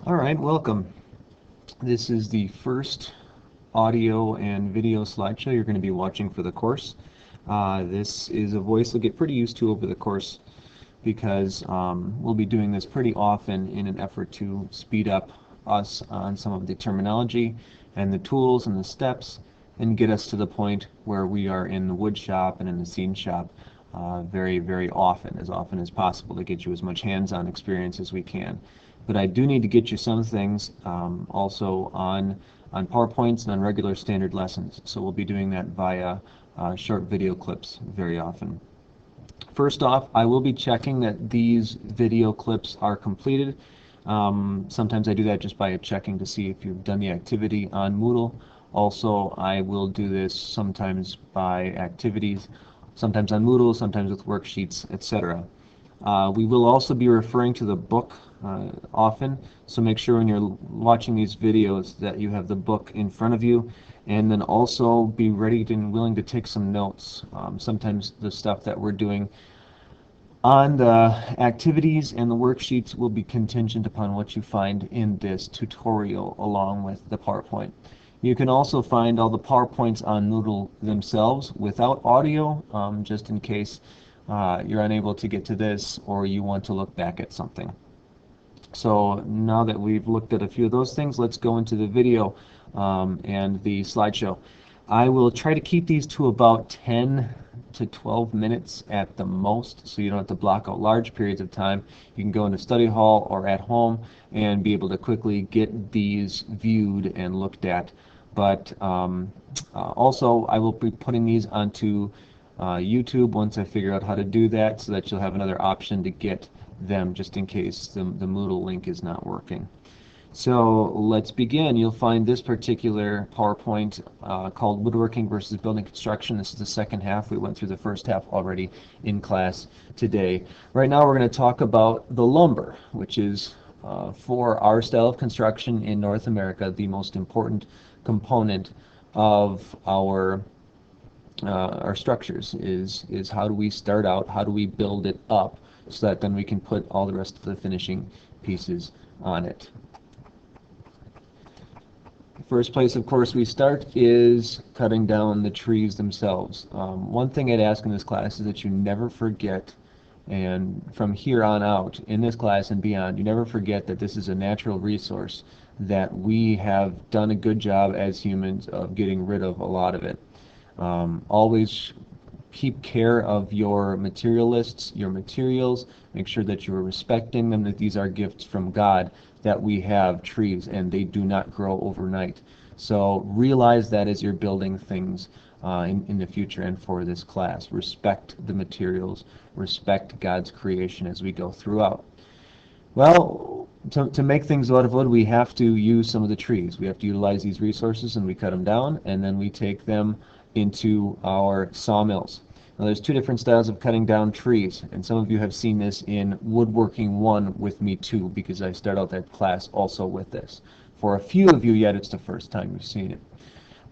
All right, welcome. This is the first audio and video slideshow you're going to be watching for the course. This is a voice you'll get pretty used to over the course because we'll be doing this pretty often in an effort to speed up us on some of the terminology and the tools and the steps and get us to the point where we are in the wood shop and in the scene shop very, very often as possible to get you as much hands-on experience as we can. But I do need to get you some things also on PowerPoints and on regular standard lessons. So we'll be doing that via short video clips very often. First off, I will be checking that these video clips are completed. Sometimes I do that just by checking to see if you've done the activity on Moodle. Also, I will do this sometimes by activities, sometimes on Moodle, sometimes with worksheets, etc. We will also be referring to the book often, so make sure when you're watching these videos that you have the book in front of you, and then also be ready and willing to take some notes. Sometimes the stuff that we're doing on the activities and the worksheets will be contingent upon what you find in this tutorial along with the PowerPoint. You can also find all the PowerPoints on Moodle themselves without audio, just in case you're unable to get to this or you want to look back at something. So now that we've looked at a few of those things, let's go into the video and the slideshow. I will try to keep these to about 10 to 12 minutes at the most, so you don't have to block out large periods of time. You can go into study hall or at home and be able to quickly get these viewed and looked at. But also I will be putting these onto YouTube once I figure out how to do that, so that you'll have another option to get them just in case the Moodle link is not working. So let's begin. You'll find this particular PowerPoint called Woodworking versus Building Construction. This is the second half. We went through the first half already in class today. Right now we're going to talk about the lumber, which is for our style of construction in North America the most important component of our structures is how do we start out, how do we build it up so that then we can put all the rest of the finishing pieces on it. First place, of course, we start is cutting down the trees themselves. One thing I'd ask in this class is that you never forget, and from here on out, in this class and beyond, you never forget that this is a natural resource that we have done a good job as humans of getting rid of a lot of it. Always keep care of your material lists, your materials. Make sure that you are respecting them, that these are gifts from God, that we have trees and they do not grow overnight. So realize that as you're building things in the future and for this class. Respect the materials, respect God's creation as we go throughout. Well, to make things out of wood, we have to use some of the trees. We have to utilize these resources, and we cut them down, and then we take them into our sawmills. Now there's two different styles of cutting down trees, and some of you have seen this in Woodworking 1 with me too, because I start out that class also with this. For a few of you yet, it's the first time you've seen it.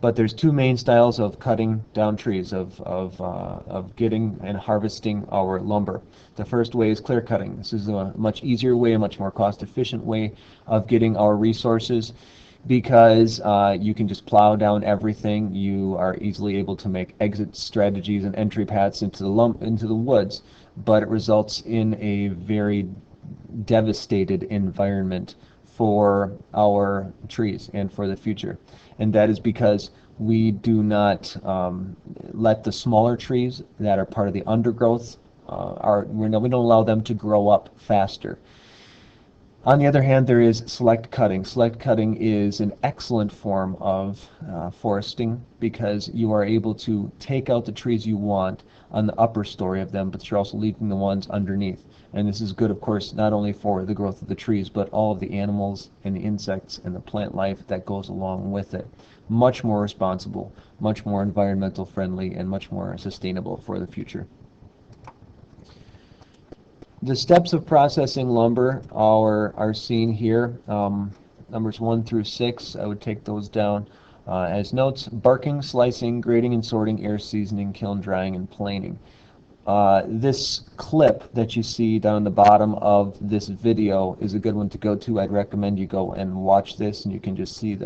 But there's two main styles of cutting down trees, of getting and harvesting our lumber. The first way is clear cutting. This is a much easier way, a much more cost-efficient way of getting our resources, because you can just plow down everything. You are easily able to make exit strategies and entry paths into the woods, but it results in a very devastated environment for our trees and for the future. And that is because we do not let the smaller trees that are part of the undergrowth, we don't allow them to grow up faster. On the other hand, there is select cutting. Select cutting is an excellent form of foresting, because you are able to take out the trees you want on the upper story of them, but you're also leaving the ones underneath. And this is good, of course, not only for the growth of the trees, but all of the animals and the insects and the plant life that goes along with it. Much more responsible, much more environmental friendly, and much more sustainable for the future. The steps of processing lumber are seen here. Numbers 1 through 6, I would take those down as notes. Barking, slicing, grading and sorting, air seasoning, kiln drying, and planing. This clip that you see down the bottom of this video is a good one to go to. I'd recommend you go and watch this, and you can just see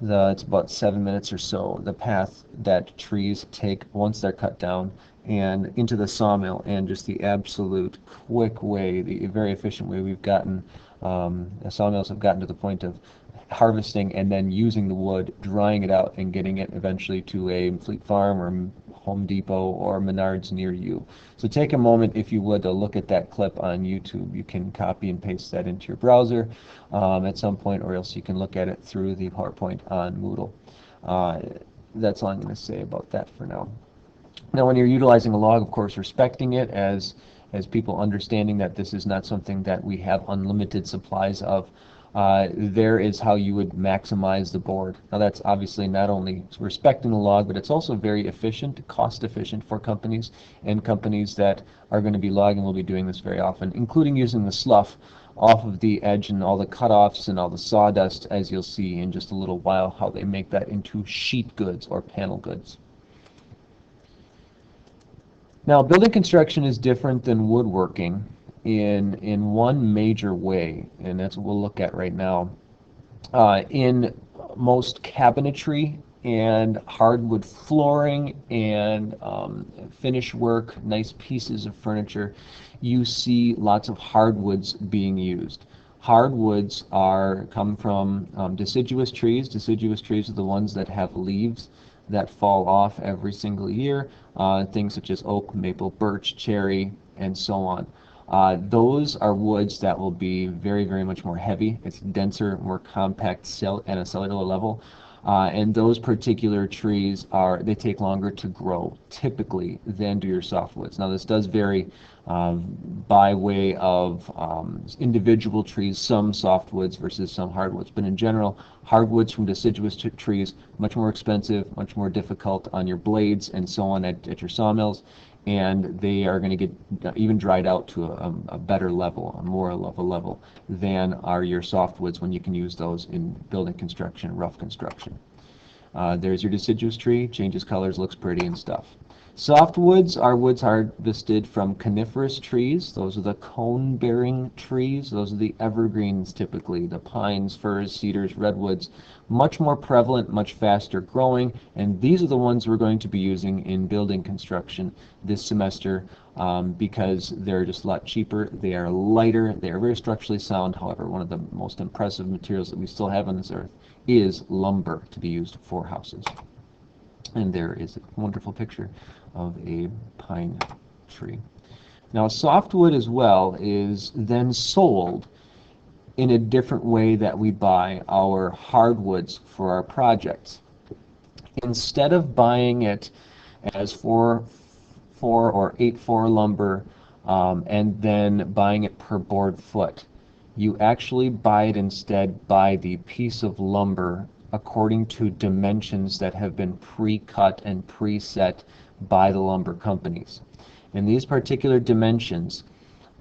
it's about 7 minutes or so, the path that trees take once they're cut down and into the sawmill, and just the absolute quick way, the very efficient way we've gotten, sawmills have gotten to the point of harvesting and then using the wood, drying it out, and getting it eventually to a Fleet Farm or Home Depot or Menards near you. So take a moment, if you would, to look at that clip on YouTube. You can copy and paste that into your browser at some point, or else you can look at it through the PowerPoint on Moodle. That's all I'm going to say about that for now. Now, when you're utilizing a log, of course, respecting it as people understanding that this is not something that we have unlimited supplies of. There is how you would maximize the board. Now, that's obviously not only respecting the log, but it's also very efficient, cost efficient for companies, and companies that are going to be logging will be doing this very often, including using the slough off of the edge and all the cutoffs and all the sawdust, as you'll see in just a little while, how they make that into sheet goods or panel goods. Now, building construction is different than woodworking in one major way, and that's what we'll look at right now. In most cabinetry and hardwood flooring and finish work, nice pieces of furniture, you see lots of hardwoods being used. Hardwoods come from deciduous trees. Deciduous trees are the ones that have leaves that fall off every single year, things such as oak, maple, birch, cherry, and so on. Those are woods that will be very, very much more heavy. It's denser, more compact at a cellular level. And those particular trees they take longer to grow, typically, than do your softwoods. Now, this does vary by way of individual trees, some softwoods versus some hardwoods. But in general, hardwoods from deciduous trees, much more expensive, much more difficult on your blades and so on at your sawmills. And they are going to get even dried out to a better level, a more of a level than are your softwoods when you can use those in building construction, rough construction. There's your deciduous tree, changes colors, looks pretty and stuff. Softwoods are woods harvested from coniferous trees. Those are the cone-bearing trees. Those are the evergreens typically, the pines, firs, cedars, redwoods. Much more prevalent, much faster growing, and these are the ones we're going to be using in building construction this semester because they're just a lot cheaper, they are lighter, they are very structurally sound. However, one of the most impressive materials that we still have on this earth is lumber to be used for houses. And there is a wonderful picture of a pine tree. Now, softwood as well is then sold in a different way that we buy our hardwoods for our projects. Instead of buying it as 4 or 8-4 lumber and then buying it per board foot, you actually buy it instead by the piece of lumber according to dimensions that have been pre-cut and preset by the lumber companies. And these particular dimensions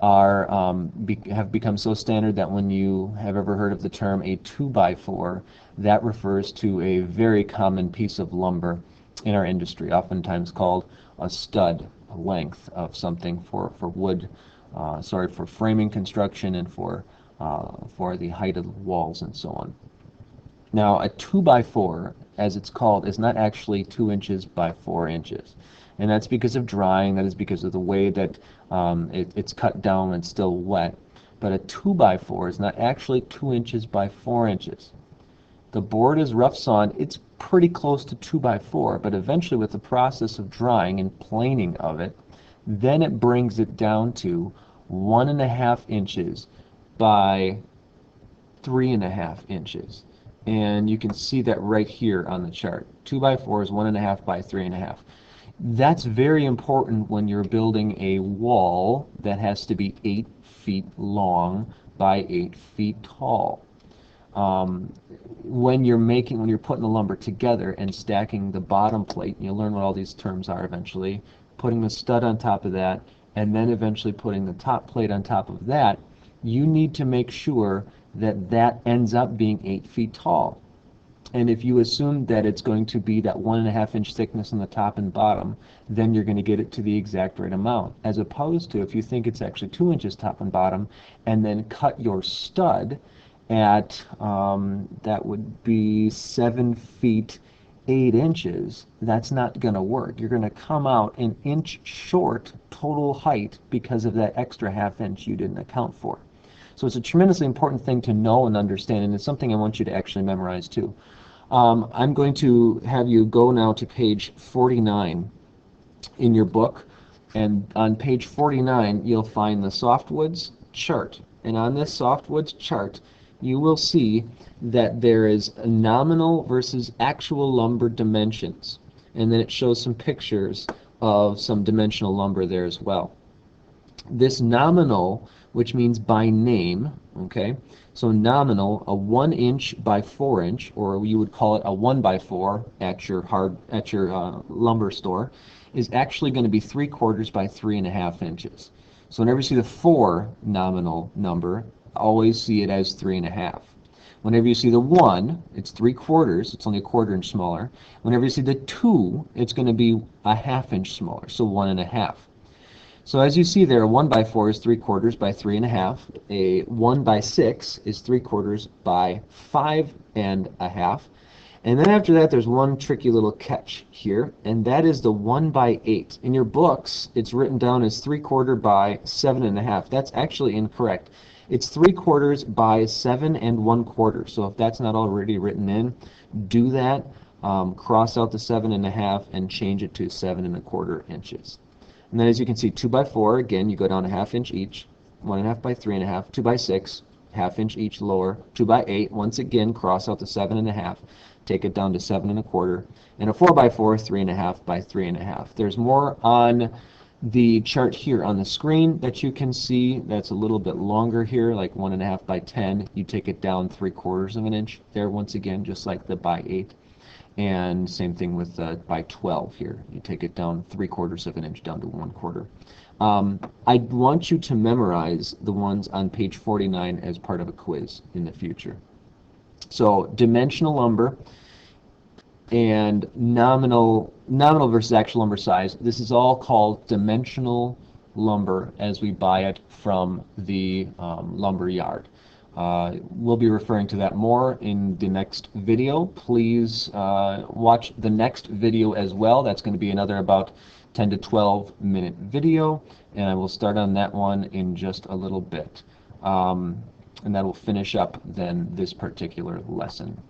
have become so standard that when you have ever heard of the term a 2x4, that refers to a very common piece of lumber in our industry, oftentimes called a stud, a length of something for wood, for framing construction and for the height of the walls and so on. Now, a 2x4, as it's called, is not actually 2 inches by 4 inches. And that's because of drying, that is because of the way that it's cut down and still wet. But a 2x4 is not actually 2 inches by 4 inches. The board is rough sawn, it's pretty close to 2x4, but eventually with the process of drying and planing of it, then it brings it down to 1.5 inches by 3.5 inches. And you can see that right here on the chart. 2x4 is 1.5 by 3.5. That's very important when you're building a wall that has to be 8 feet long by 8 feet tall. When you're putting the lumber together and stacking the bottom plate, you'll learn what all these terms are eventually, putting the stud on top of that, and then eventually putting the top plate on top of that, you need to make sure that that ends up being 8 feet tall. And if you assume that it's going to be that 1.5 inch thickness on the top and bottom, then you're going to get it to the exact right amount. As opposed to if you think it's actually 2 inches top and bottom, and then cut your stud at, that would be 7 feet 8 inches, that's not going to work. You're going to come out an inch short total height because of that extra 1/2 inch you didn't account for. So it's a tremendously important thing to know and understand, and it's something I want you to actually memorize too. I'm going to have you go now to page 49 in your book, and on page 49 you'll find the softwoods chart. And on this softwoods chart you will see that there is a nominal versus actual lumber dimensions, and then it shows some pictures of some dimensional lumber there as well. This nominal, which means by name, okay, so nominal, a 1 inch by 4 inch, or you would call it a 1x4 at your lumber store, is actually going to be 3/4 by 3.5 inches. So whenever you see the 4 nominal number, always see it as 3.5. Whenever you see the 1, it's 3/4, it's only a 1/4 inch smaller. Whenever you see the 2, it's going to be a 1/2 inch smaller, so 1.5. So as you see there, a 1x4 is 3/4 by 3.5. A 1x6 is 3/4 by 5.5. And then after that, there's one tricky little catch here, and that is the 1x8. In your books, it's written down as 3/4 by 7.5. That's actually incorrect. It's 3/4 by 7 1/4. So if that's not already written in, do that. Cross out the 7.5 and change it to 7 1/4 inches. And then as you can see, 2x4, again, you go down a 1/2 inch each, 1.5 by 3.5, 2x6, 1/2 inch each lower, 2x8, once again, cross out the 7.5, take it down to 7 1/4, and a 4x4, 3.5 by 3.5. There's more on the chart here on the screen that you can see. That's a little bit longer here, like 1.5 by 10. You take it down 3/4 of an inch there, once again, just like the by 8. And same thing with by 12 here. You take it down 3/4 of an inch down to 1/4. I want you to memorize the ones on page 49 as part of a quiz in the future. So dimensional lumber and nominal versus actual lumber size. This is all called dimensional lumber as we buy it from the lumber yard. We'll be referring to that more in the next video. Please watch the next video as well. That's going to be another about 10 to 12 minute video, and I will start on that one in just a little bit. And that will finish up then this particular lesson.